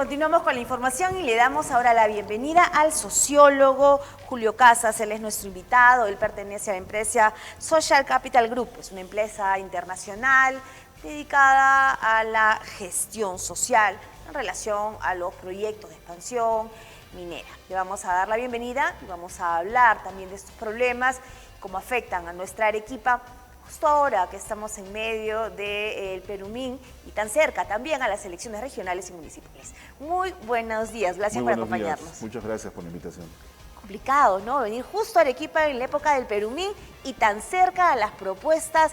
Continuamos con la información y le damos ahora la bienvenida al sociólogo Julio Casas. Él es nuestro invitado, él pertenece a la empresa Social Capital Group. Es una empresa internacional dedicada a la gestión social en relación a los proyectos de expansión minera. Le vamos a dar la bienvenida y vamos a hablar también de estos problemas, cómo afectan a nuestra Arequipa, justo ahora que estamos en medio del Perumín y tan cerca también a las elecciones regionales y municipales. Muy buenos días, gracias por acompañarnos. Días. Muchas gracias por la invitación. Complicado, ¿no? Venir justo a Arequipa en la época del Perumín y tan cerca a las propuestas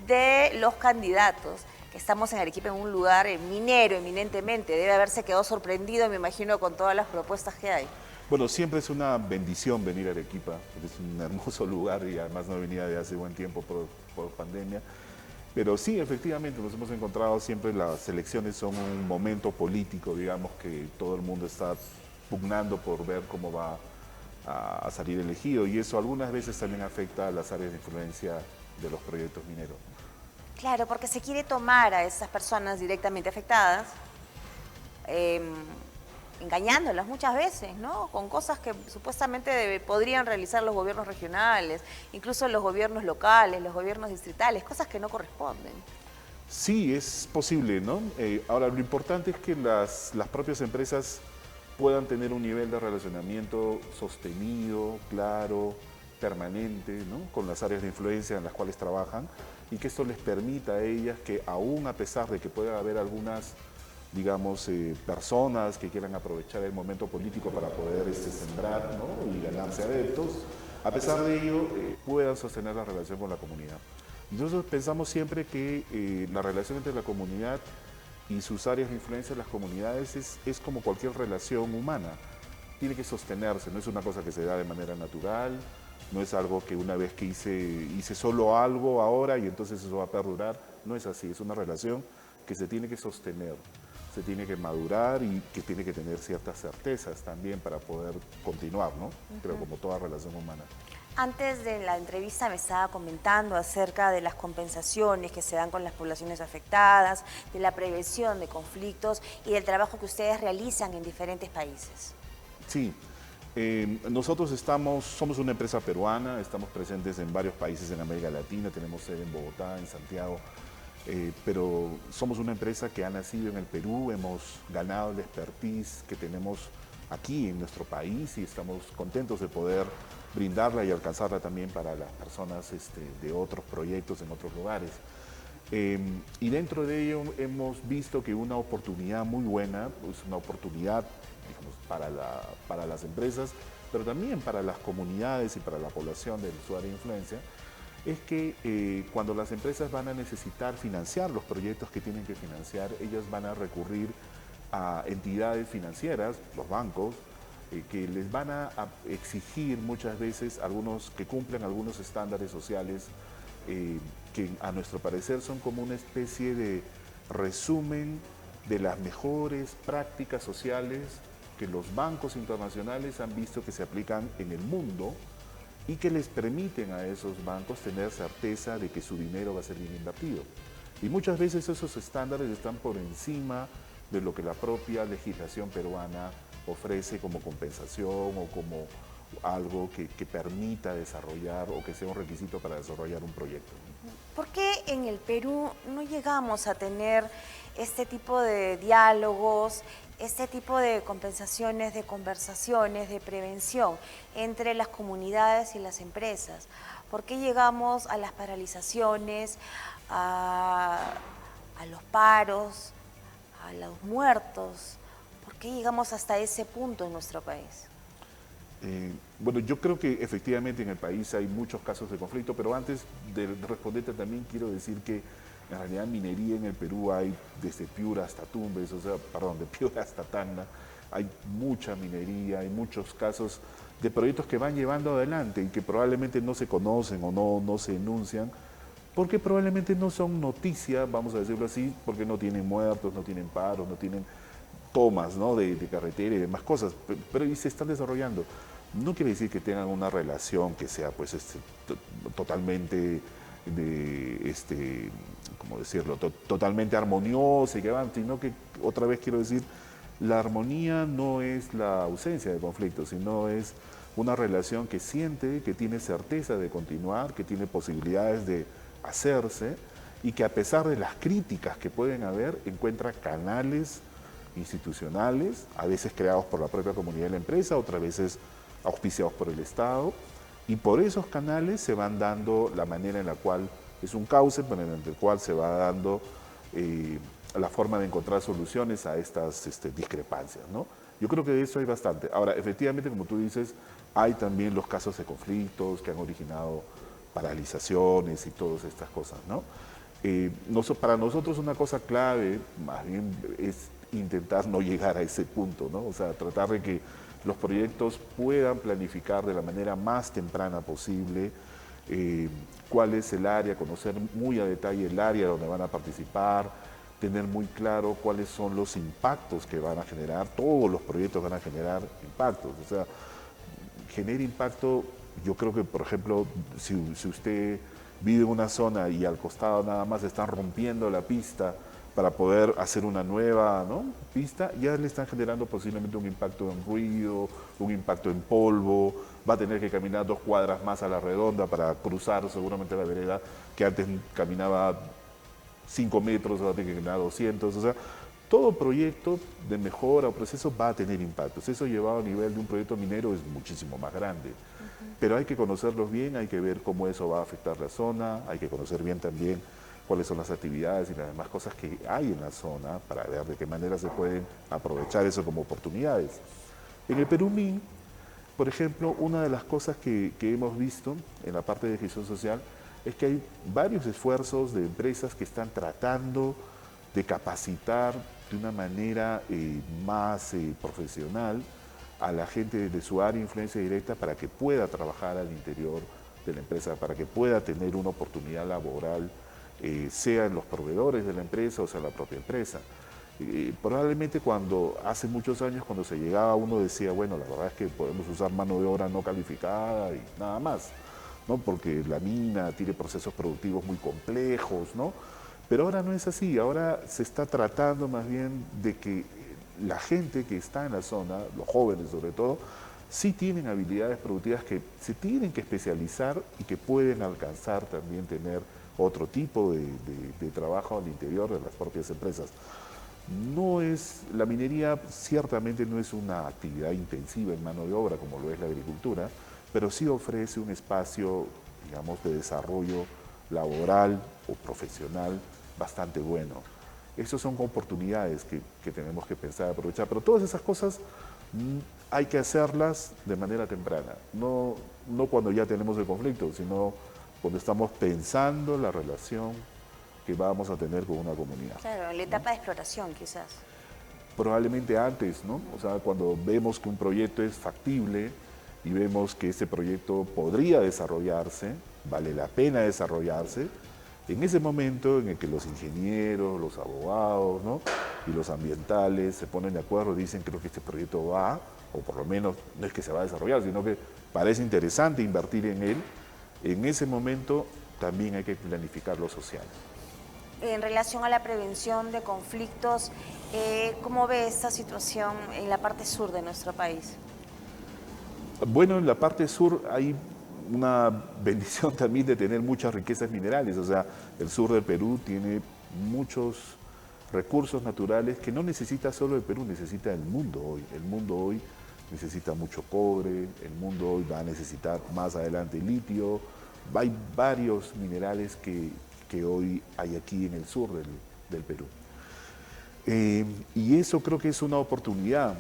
de los candidatos. Que estamos en Arequipa en un lugar minero eminentemente, debe haberse quedado sorprendido, me imagino, con todas las propuestas que hay. Bueno, siempre es una bendición venir a Arequipa, es un hermoso lugar y además no venía de hace buen tiempo por pandemia. Pero sí, efectivamente, nos hemos encontrado siempre, las elecciones son un momento político, digamos, que todo el mundo está pugnando por ver cómo va a salir elegido y eso algunas veces también afecta a las áreas de influencia de los proyectos mineros. Claro, porque se quiere tomar a esas personas directamente afectadas, engañándolas muchas veces, ¿no? Con cosas que supuestamente podrían realizar los gobiernos regionales, incluso los gobiernos locales, los gobiernos distritales, cosas que no corresponden. Sí, es posible, ¿no? Ahora, lo importante es que las propias empresas puedan tener un nivel de relacionamiento sostenido, claro, permanente, ¿no? Con las áreas de influencia en las cuales trabajan y que esto les permita a ellas que aún a pesar de que pueda haber algunas, digamos, personas que quieran aprovechar el momento político para poder sembrar, ¿no? Y ganarse adeptos, a pesar de ello puedan sostener la relación con la comunidad. Nosotros pensamos siempre que la relación entre la comunidad y sus áreas de influencia en las comunidades es como cualquier relación humana. Tiene que sostenerse, no es una cosa que se da de manera natural, no es algo que una vez que hice solo algo ahora y entonces eso va a perdurar. No es así, es una relación que se tiene que sostener, se tiene que madurar y que tiene que tener ciertas certezas también para poder continuar, ¿no? Pero como toda relación humana. Antes de la entrevista me estaba comentando acerca de las compensaciones que se dan con las poblaciones afectadas, de la prevención de conflictos y del trabajo que ustedes realizan en diferentes países. Sí, nosotros somos una empresa peruana, estamos presentes en varios países en América Latina, tenemos sede en Bogotá, en Santiago, pero somos una empresa que ha nacido en el Perú, hemos ganado la expertise que tenemos aquí en nuestro país y estamos contentos de poder brindarla y alcanzarla también para las personas de otros proyectos en otros lugares. Y dentro de ello hemos visto que una oportunidad muy buena, pues una oportunidad, digamos, para las empresas, pero también para las comunidades y para la población de su área de influencia, es que cuando las empresas van a necesitar financiar los proyectos que tienen que financiar, ellas van a recurrir a entidades financieras, los bancos, que les van a exigir muchas veces que cumplan algunos estándares sociales que a nuestro parecer son como una especie de resumen de las mejores prácticas sociales que los bancos internacionales han visto que se aplican en el mundo y que les permiten a esos bancos tener certeza de que su dinero va a ser bien invertido. Y muchas veces esos estándares están por encima de lo que la propia legislación peruana ofrece como compensación o como algo que permita desarrollar o que sea un requisito para desarrollar un proyecto. ¿Por qué en el Perú no llegamos a tener este tipo de diálogos, este tipo de compensaciones, de conversaciones, de prevención entre las comunidades y las empresas? ¿Por qué llegamos a las paralizaciones, a los paros, a los muertos? ¿Por qué llegamos hasta ese punto en nuestro país? Bueno, yo creo que efectivamente en el país hay muchos casos de conflicto, pero antes de responderte también quiero decir que en realidad minería en el Perú hay desde Piura hasta Tumbes, de Piura hasta Tacna, hay mucha minería, hay muchos casos de proyectos que van llevando adelante y que probablemente no se conocen o no se enuncian, porque probablemente no son noticias, vamos a decirlo así, porque no tienen muertos, no tienen paros, no tienen tomas, ¿no? de carretera y demás cosas, pero y se están desarrollando. No quiere decir que tengan una relación que sea pues totalmente ¿cómo decirlo? Totalmente armoniosa y que van, sino que otra vez quiero decir La armonía no es la ausencia de conflictos, sino es una relación que siente, que tiene certeza de continuar, que tiene posibilidades de hacerse y que a pesar de las críticas que pueden haber, encuentra canales institucionales, a veces creados por la propia comunidad de la empresa, otras veces auspiciados por el Estado, y por esos canales se van dando la manera en la cual es un cauce, pero en el cual se va dando la forma de encontrar soluciones a estas discrepancias, ¿no? Yo creo que de eso hay bastante. Ahora, efectivamente, como tú dices, hay también los casos de conflictos que han originado paralizaciones y todas estas cosas, ¿no? Para nosotros una cosa clave, más bien, es intentar no llegar a ese punto, ¿no? O sea, tratar de que los proyectos puedan planificar de la manera más temprana posible cuál es el área, conocer muy a detalle el área donde van a participar, tener muy claro cuáles son los impactos que van a generar. Todos los proyectos van a generar impactos, o sea, genera impacto. Yo creo que, por ejemplo, si usted vive en una zona y al costado nada más están rompiendo la pista para poder hacer una nueva, ¿no?, pista, ya le están generando posiblemente un impacto en ruido, un impacto en polvo, va a tener que caminar 2 cuadras más a la redonda para cruzar seguramente la vereda que antes caminaba 5 metros, va a tener que caminar 200, o sea, todo proyecto de mejora o proceso va a tener impactos. Eso llevado a nivel de un proyecto minero es muchísimo más grande. Pero hay que conocerlos bien, hay que ver cómo eso va a afectar la zona, hay que conocer bien también cuáles son las actividades y las demás cosas que hay en la zona para ver de qué manera se pueden aprovechar eso como oportunidades. En el Perú Min, por ejemplo, una de las cosas que hemos visto en la parte de gestión social es que hay varios esfuerzos de empresas que están tratando de capacitar de una manera más profesional a la gente de su área de influencia directa para que pueda trabajar al interior de la empresa, para que pueda tener una oportunidad laboral, sea en los proveedores de la empresa o sea en la propia empresa. Probablemente hace muchos años cuando se llegaba uno decía, bueno, la verdad es que podemos usar mano de obra no calificada y nada más, ¿no?, porque la mina tiene procesos productivos muy complejos, ¿no? Pero ahora no es así, ahora se está tratando más bien de que la gente que está en la zona, los jóvenes sobre todo, sí tienen habilidades productivas que se tienen que especializar y que pueden alcanzar también tener otro tipo de trabajo al interior de las propias empresas. La minería ciertamente no es una actividad intensiva en mano de obra como lo es la agricultura, pero sí ofrece un espacio, digamos, de desarrollo laboral o profesional bastante bueno. Esas son oportunidades que tenemos que pensar y aprovechar, pero todas esas cosas hay que hacerlas de manera temprana, no cuando ya tenemos el conflicto, sino cuando estamos pensando la relación que vamos a tener con una comunidad. Claro, en la etapa de exploración quizás. Probablemente antes, ¿no? O sea, cuando vemos que un proyecto es factible y vemos que ese proyecto podría desarrollarse, vale la pena desarrollarse, en ese momento en el que los ingenieros, los abogados, ¿no?, y los ambientales se ponen de acuerdo y dicen creo que este proyecto va, o por lo menos no es que se va a desarrollar, sino que parece interesante invertir en él, en ese momento también hay que planificar lo social. En relación a la prevención de conflictos, ¿cómo ve esta situación en la parte sur de nuestro país? Bueno, en la parte sur hay una bendición también de tener muchas riquezas minerales, o sea, el sur del Perú tiene muchos recursos naturales que no necesita solo el Perú, necesita el mundo hoy. El mundo hoy necesita mucho cobre, el mundo hoy va a necesitar más adelante litio, hay varios minerales que hoy hay aquí en el sur del Perú. Y eso creo que es una oportunidad.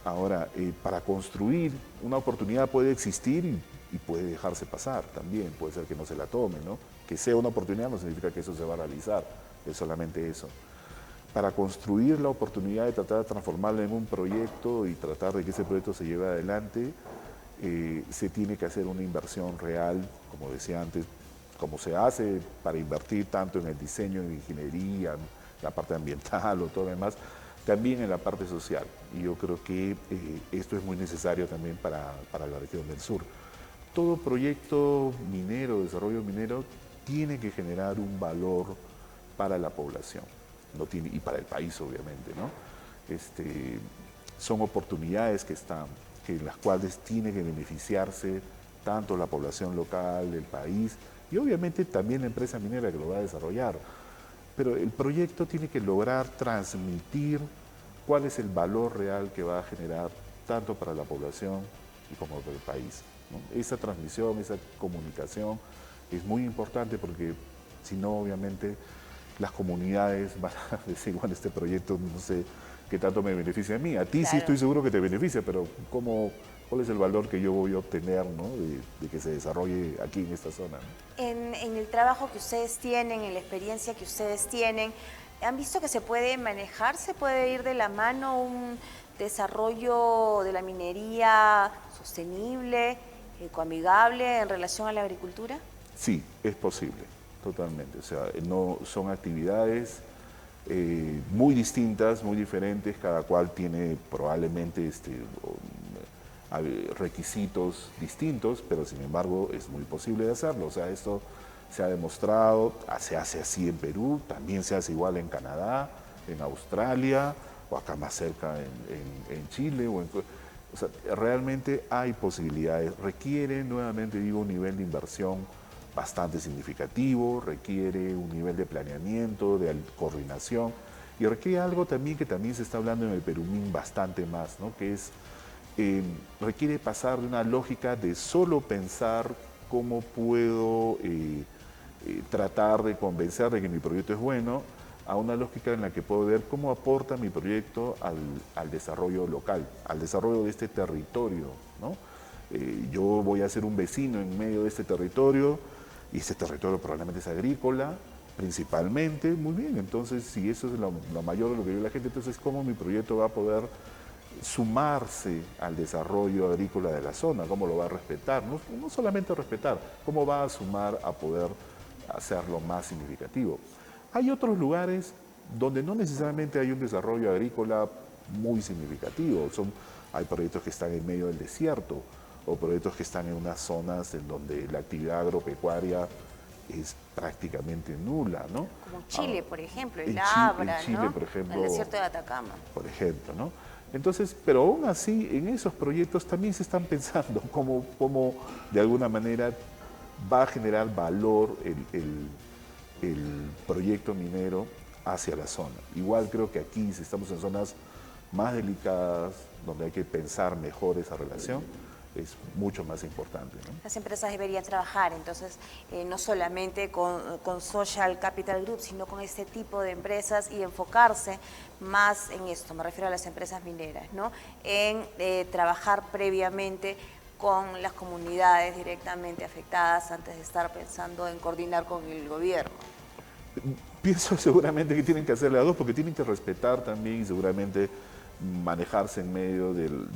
Ahora, para construir, una oportunidad puede existir y puede dejarse pasar también, puede ser que no se la tome, ¿no? Que sea una oportunidad no significa que eso se va a realizar, es solamente eso. Para construir la oportunidad de tratar de transformarla en un proyecto y tratar de que ese proyecto se lleve adelante, se tiene que hacer una inversión real, como decía antes, como se hace para invertir tanto en el diseño, en ingeniería, en la parte ambiental o todo lo demás, también en la parte social. Y yo creo que esto es muy necesario también para la región del sur. Todo proyecto minero, desarrollo minero, tiene que generar un valor para la población y para el país, obviamente, ¿no? son oportunidades que en las cuales tiene que beneficiarse tanto la población local, el país y obviamente también la empresa minera que lo va a desarrollar. Pero el proyecto tiene que lograr transmitir cuál es el valor real que va a generar tanto para la población y como para el país, ¿no? Esa transmisión, esa comunicación es muy importante porque si no, obviamente, las comunidades van a decir, bueno, este proyecto no sé qué tanto me beneficia a mí. A ti sí estoy seguro que te beneficia, pero ¿cuál es el valor que yo voy a obtener, ¿no? de que se desarrolle aquí en esta zona, ¿no? En el trabajo que ustedes tienen, en la experiencia que ustedes tienen, ¿han visto que se puede manejar, se puede ir de la mano un desarrollo de la minería sostenible, ecoamigable en relación a la agricultura? Sí, es posible, totalmente. O sea, no son actividades muy distintas, muy diferentes, cada cual tiene probablemente requisitos distintos, pero sin embargo es muy posible de hacerlo. O sea, esto se ha demostrado, se hace así en Perú, también se hace igual en Canadá, en Australia, o acá más cerca en Chile. O sea, realmente hay posibilidades. Requiere, nuevamente digo, un nivel de inversión bastante significativo, requiere un nivel de planeamiento, de coordinación, y requiere algo también que también se está hablando en el Perumín bastante más, ¿no? Que es, requiere pasar de una lógica de solo pensar cómo puedo tratar de convencer de que mi proyecto es bueno, a una lógica en la que puedo ver cómo aporta mi proyecto al desarrollo local, al desarrollo de este territorio, ¿no? Yo voy a ser un vecino en medio de este territorio, y ese territorio probablemente es agrícola, principalmente, muy bien, entonces si eso es lo mayor de lo que vive la gente, entonces cómo mi proyecto va a poder sumarse al desarrollo agrícola de la zona, cómo lo va a respetar, no solamente respetar, cómo va a sumar a poder hacerlo más significativo. Hay otros lugares donde no necesariamente hay un desarrollo agrícola muy significativo, hay proyectos que están en medio del desierto, o proyectos que están en unas zonas en donde la actividad agropecuaria es prácticamente nula, ¿no? Como Chile, por ejemplo, el En Abra, Chile, ¿no? por ejemplo, El desierto de Atacama. por ejemplo, ¿no? Entonces, pero aún así, en esos proyectos también se están pensando cómo de alguna manera va a generar valor el proyecto minero hacia la zona. Igual creo que aquí, si estamos en zonas más delicadas, donde hay que pensar mejor esa relación, es mucho más importante, ¿no? Las empresas deberían trabajar, entonces, no solamente con Social Capital Group, sino con este tipo de empresas y enfocarse más en esto, me refiero a las empresas mineras, ¿no? En trabajar previamente con las comunidades directamente afectadas antes de estar pensando en coordinar con el gobierno. Pienso seguramente que tienen que hacer las dos, porque tienen que respetar también y seguramente manejarse en medio del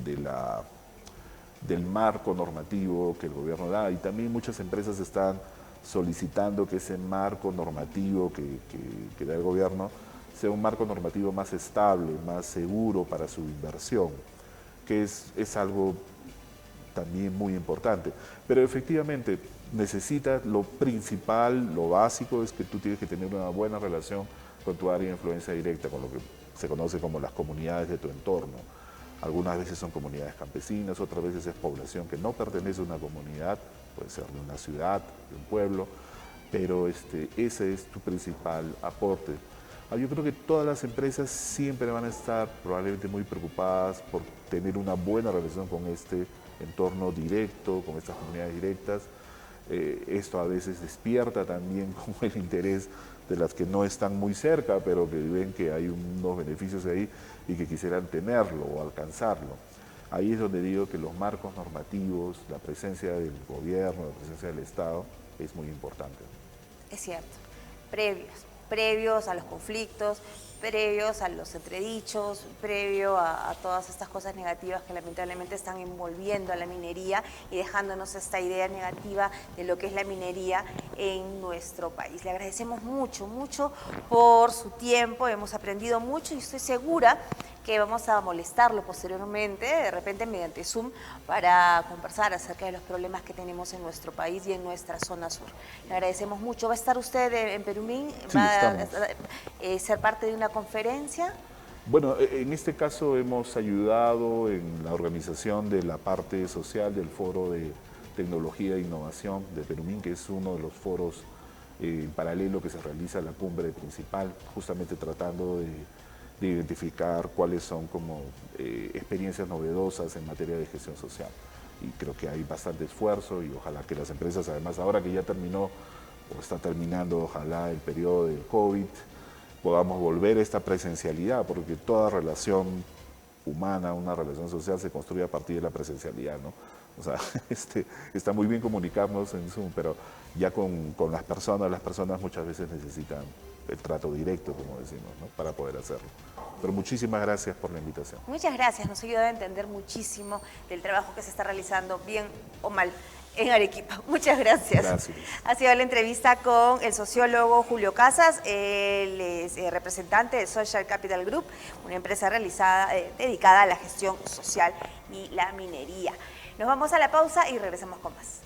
marco normativo que el gobierno da, y también muchas empresas están solicitando que ese marco normativo que da el gobierno sea un marco normativo más estable, más seguro para su inversión, que es algo también muy importante. Pero efectivamente necesitas, lo principal, lo básico es que tú tienes que tener una buena relación con tu área de influencia directa, con lo que se conoce como las comunidades de tu entorno. Algunas veces son comunidades campesinas, otras veces es población que no pertenece a una comunidad, puede ser de una ciudad, de un pueblo, pero ese es tu principal aporte. Yo creo que todas las empresas siempre van a estar probablemente muy preocupadas por tener una buena relación con este entorno directo, con estas comunidades directas. Esto a veces despierta también como el interés de las que no están muy cerca, pero que ven que hay unos beneficios ahí y que quisieran tenerlo o alcanzarlo. Ahí es donde digo que los marcos normativos, la presencia del gobierno, la presencia del Estado, es muy importante. Es cierto, previos a los conflictos, previos a los entredichos, previo a todas estas cosas negativas que lamentablemente están envolviendo a la minería y dejándonos esta idea negativa de lo que es la minería en nuestro país. Le agradecemos mucho, mucho por su tiempo, hemos aprendido mucho y estoy segura que vamos a molestarlo posteriormente, de repente mediante Zoom, para conversar acerca de los problemas que tenemos en nuestro país y en nuestra zona sur. Le agradecemos mucho. ¿Va a estar usted en Perumín? Sí, ¿Va estamos. a ser parte de una conferencia? Bueno, en este caso hemos ayudado en la organización de la parte social del Foro de Tecnología e Innovación de Perumín, que es uno de los foros en paralelo que se realiza a la cumbre principal, justamente tratando de identificar cuáles son como experiencias novedosas en materia de gestión social. Y creo que hay bastante esfuerzo y ojalá que las empresas, además ahora que ya terminó o está terminando, ojalá el periodo del COVID, podamos volver a esta presencialidad, porque toda relación humana, una relación social se construye a partir de la presencialidad, ¿no? O sea, está muy bien comunicarnos en Zoom, pero ya con las personas muchas veces necesitan el trato directo, como decimos, ¿no? Para poder hacerlo. Pero muchísimas gracias por la invitación. Muchas gracias, nos ayuda a entender muchísimo del trabajo que se está realizando, bien o mal, en Arequipa. Muchas gracias. Gracias. Ha sido la entrevista con el sociólogo Julio Casas, él es representante de Social Capital Group, una empresa dedicada a la gestión social y la minería. Nos vamos a la pausa y regresamos con más.